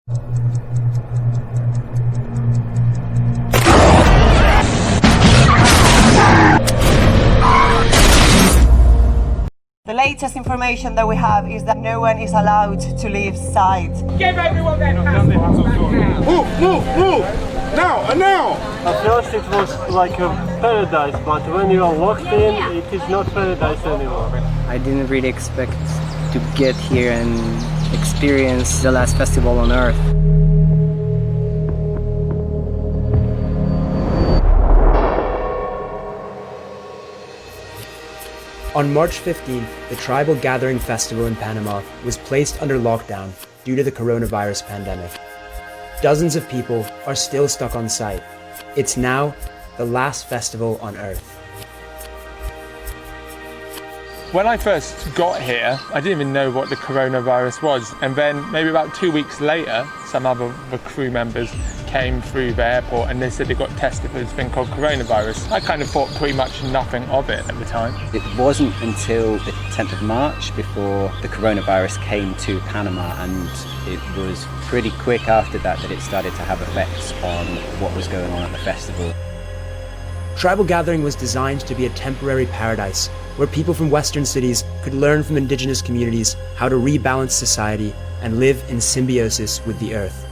The latest information that we have is that no one is allowed to leave site. Give everyone their passports back now! Move! Now! At first it was like a paradise, but when you are locked in, it is not paradise anymore. I didn't really expect to get here and experience the last festival on Earth. On March 15th, the Tribal Gathering Festival in Panama was placed under lockdown due to the coronavirus pandemic. Dozens of people are still stuck on site. It's now the last festival on Earth. When I first got here, I didn't even know what the coronavirus was. And then maybe about 2 weeks later, some other crew members came through the airport and they said they got tested for this thing called coronavirus. I kind of thought pretty much nothing of it at the time. It wasn't until the 10th of March before the coronavirus came to Panama, and it was pretty quick after that it started to have effects on what was going on at the festival. Tribal Gathering was designed to be a temporary paradise where people from Western cities could learn from indigenous communities how to rebalance society and live in symbiosis with the Earth.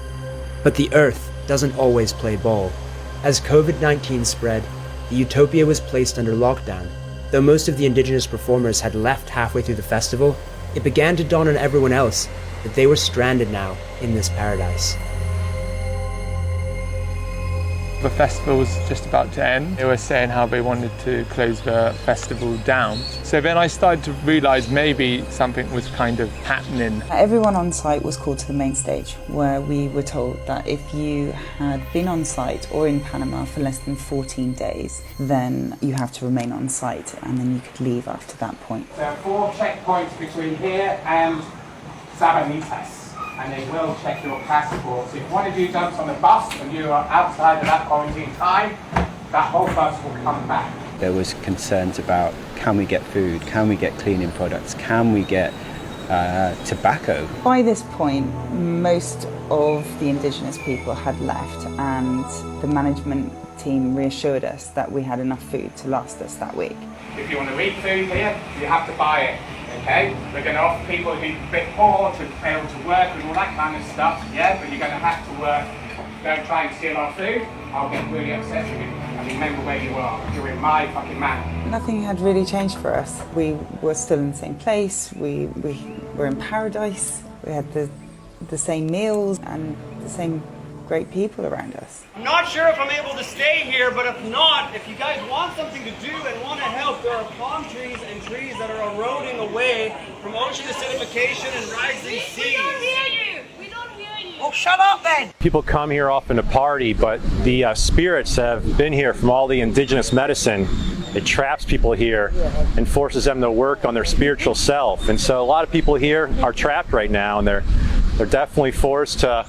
But the Earth doesn't always play ball. As COVID-19 spread, the utopia was placed under lockdown. Though most of the indigenous performers had left halfway through the festival, it began to dawn on everyone else that they were stranded now in this paradise. The festival was just about to end. They were saying how they wanted to close the festival down. So then I started to realise maybe something was kind of happening. Everyone on site was called to the main stage, where we were told that if you had been on site or in Panama for less than 14 days, then you have to remain on site and then you could leave after that point. There are 4 checkpoints between here and Sabanitas, and they will check your passport. So if one of you jumps on the bus and you are outside of that quarantine time, that whole bus will come back. There was concerns about, can we get food, can we get cleaning products, can we get tobacco? By this point, most of the indigenous people had left, and the management team reassured us that we had enough food to last us that week. If you want to eat food here, you have to buy it. Okay, we're going to offer people who are a bit poor to be able to work and all that kind of stuff, yeah, but you're going to have to work. Don't try and steal our food, I'll get really upset with you. And remember where you are, you're in my fucking mouth. Nothing had really changed for us. We were still in the same place, we were in paradise, we had the same meals and the same great people around us. I'm not sure if I'm able to stay here, but if not, if you guys want something to do and want to help, there are palm trees and trees that are eroding away from ocean acidification and rising seas. We don't hear you! We don't hear you! Oh, shut up then! People come here often to party, but the spirits have been here from all the indigenous medicine. It traps people here and forces them to work on their spiritual self. And so a lot of people here are trapped right now, and they're definitely forced to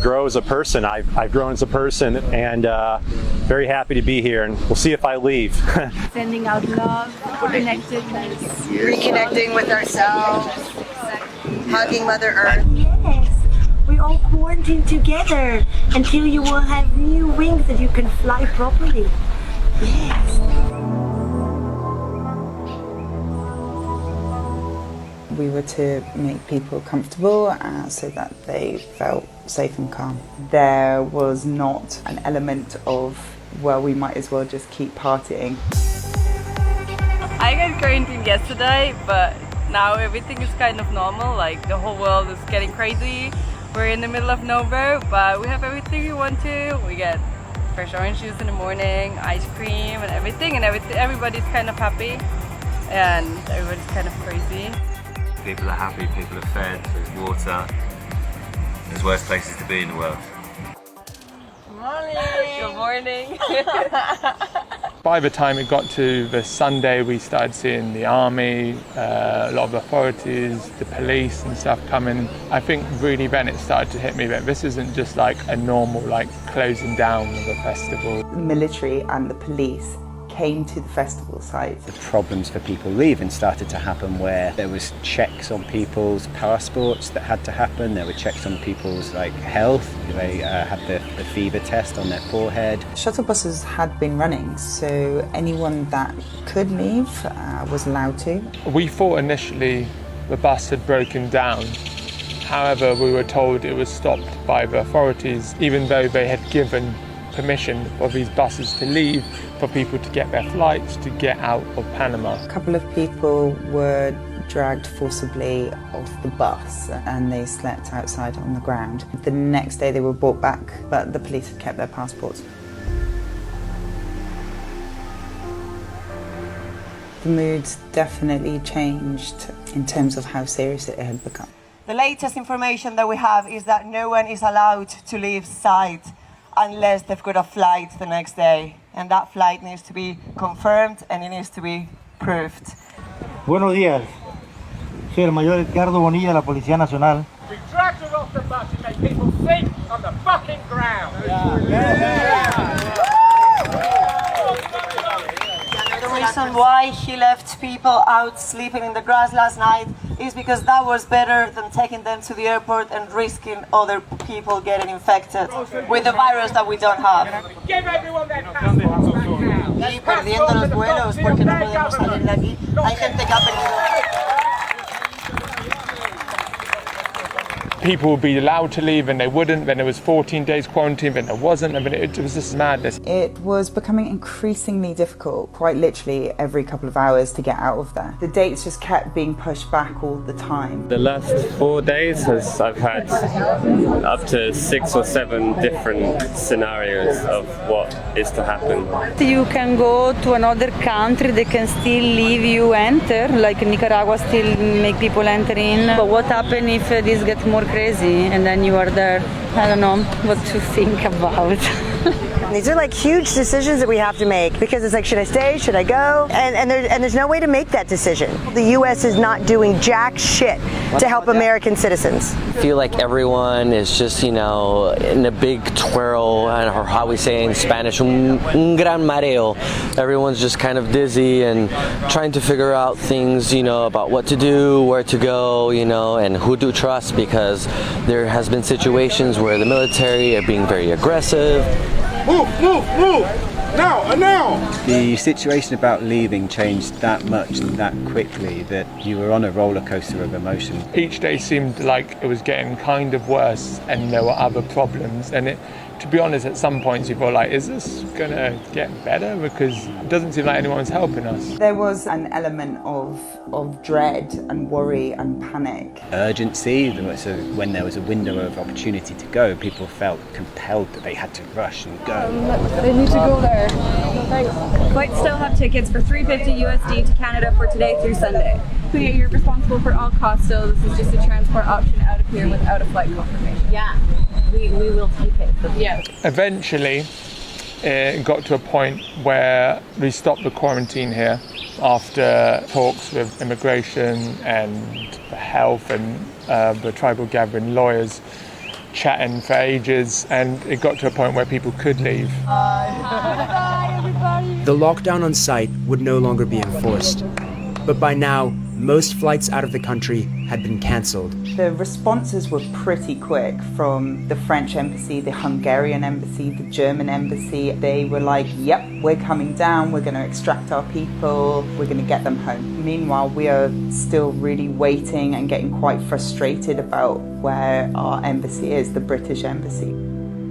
grow as a person. I've grown as a person, and very happy to be here, and we'll see if I leave. Sending out love, connectedness. Reconnecting with ourselves, hugging Mother Earth. Yes, we all quarantine together until you will have new wings that you can fly properly. Yes. We were to make people comfortable so that they felt safe and calm. There was not an element of, well, we might as well just keep partying. I got quarantined yesterday, but now everything is kind of normal. Like, the whole world is getting crazy. We're in the middle of nowhere, but we have everything we want to. We get fresh orange juice in the morning, ice cream and everything, everybody's kind of happy and everybody's kind of crazy. People are happy, people are fed, there's water. There's worse places to be in the world. Good morning! Good morning! By the time it got to the Sunday, we started seeing the army, a lot of authorities, the police and stuff coming. I think really then it started to hit me that this isn't just like a normal closing down of a festival. The military and the police came to the festival site. The problems for people leaving started to happen where there was checks on people's passports that had to happen. There were checks on people's health. They had the fever test on their forehead. Shuttle buses had been running, so anyone that could leave was allowed to. We thought initially the bus had broken down. However, we were told it was stopped by the authorities, even though they had given permission for these buses to leave, for people to get their flights, to get out of Panama. A couple of people were dragged forcibly off the bus and they slept outside on the ground. The next day they were brought back, but the police had kept their passports. The mood definitely changed in terms of how serious it had become. The latest information that we have is that no one is allowed to leave site unless they've got a flight the next day. And that flight needs to be confirmed and it needs to be proved. Buenos días. Soy el mayor Edgardo Bonilla de la Policía Nacional. We dragged her off the bus and made people think on the fucking ground. The reason why he left people out sleeping in the grass last night is because that was better than taking them to the airport and risking other people getting infected with the virus that we don't have. Give everyone their passports back now. Y perdiendo los vuelos porque no podemos salir de aquí. Hay gente que ha perdido. People would be allowed to leave and they wouldn't, then there was 14 days quarantine, then there wasn't, and it was just madness. It was becoming increasingly difficult, quite literally every couple of hours, to get out of there. The dates just kept being pushed back all the time. The last 4 days I've had up to 6 or 7 different scenarios of what is to happen. You can go to another country, they can still leave you enter, like Nicaragua still make people enter in. But what happens if this gets more crazy and then you are there? I don't know what to think about. These are like huge decisions that we have to make because it's like, should I stay, should I go? And there's no way to make that decision. The U.S. is not doing jack shit to help American citizens. I feel like everyone is just, in a big twirl, or how we say in Spanish, un gran mareo. Everyone's just kind of dizzy and trying to figure out things, about what to do, where to go, and who to trust, because there has been situations where the military are being very aggressive. Move, move, move! Now, now! The situation about leaving changed that much, that quickly, that you were on a roller coaster of emotion. Each day seemed like it was getting kind of worse and there were other problems, and to be honest, at some points you felt like, is this gonna get better? Because it doesn't seem like anyone's helping us. There was an element of dread and worry and panic. Urgency, when there was a window of opportunity to go, people felt compelled that they had to rush and go. They need to go there. Thanks. Flights still have tickets for $350 USD to Canada for today through Sunday. So you're responsible for all costs, so this is just a transport option out of here without a flight confirmation. Yeah, we will take it. Yeah. Eventually, it got to a point where we stopped the quarantine here after talks with immigration and the health and the tribal gathering lawyers chatting for ages, and it got to a point where people could leave. Bye, everybody. The lockdown on site would no longer be enforced, but by now, most flights out of the country had been cancelled. The responses were pretty quick from the French embassy, the Hungarian embassy, the German embassy. They were like, yep, we're coming down, we're going to extract our people, we're going to get them home. Meanwhile, we are still really waiting and getting quite frustrated about where our embassy is, the British embassy.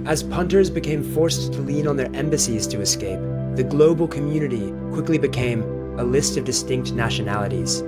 As punters became forced to lean on their embassies to escape, the global community quickly became a list of distinct nationalities.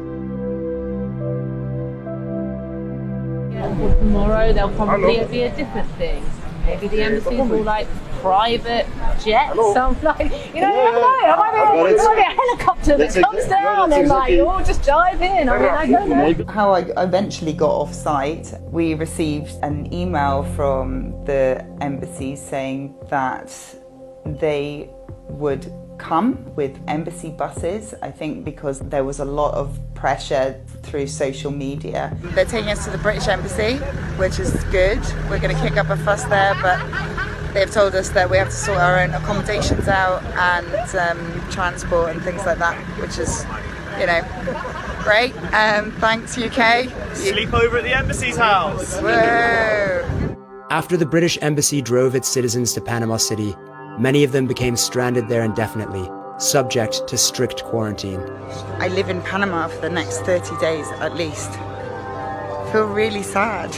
Tomorrow there'll probably be a different thing. Maybe the embassies will like private jets. Some like, you never know. It might be a helicopter that comes down and like you all just dive in. I don't know. How I eventually got off site, we received an email from the embassy saying that they would come with embassy buses, I think because there was a lot of pressure through social media. They're taking us to the British embassy, which is good. We're going to kick up a fuss there, but They've told us that we have to sort our own accommodations out and transport and things like that, which is, you know, great. Thanks, UK. Sleep over at the embassy's house. Whoa. After the British embassy drove its citizens to Panama City, many of them became stranded there indefinitely, subject to strict quarantine. I live in Panama for the next 30 days at least. I feel really sad.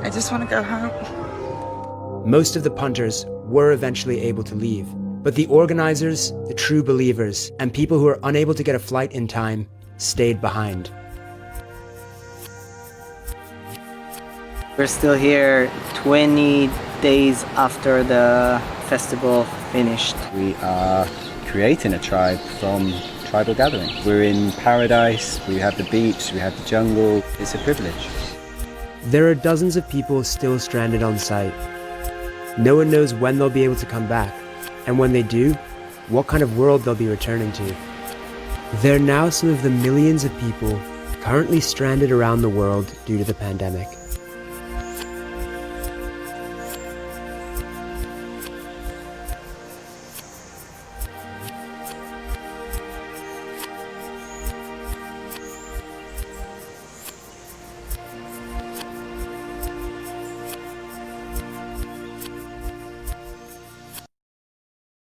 I just want to go home. Most of the punters were eventually able to leave, but the organizers, the true believers, and people who were unable to get a flight in time stayed behind. We're still here 20 days after the festival finished. We are creating a tribe from tribal gathering. We're in paradise, we have the beach, we have the jungle. It's a privilege. There are dozens of people still stranded on site. No one knows when they'll be able to come back, and when they do, what kind of world they'll be returning to. They're now some of the millions of people currently stranded around the world due to the pandemic.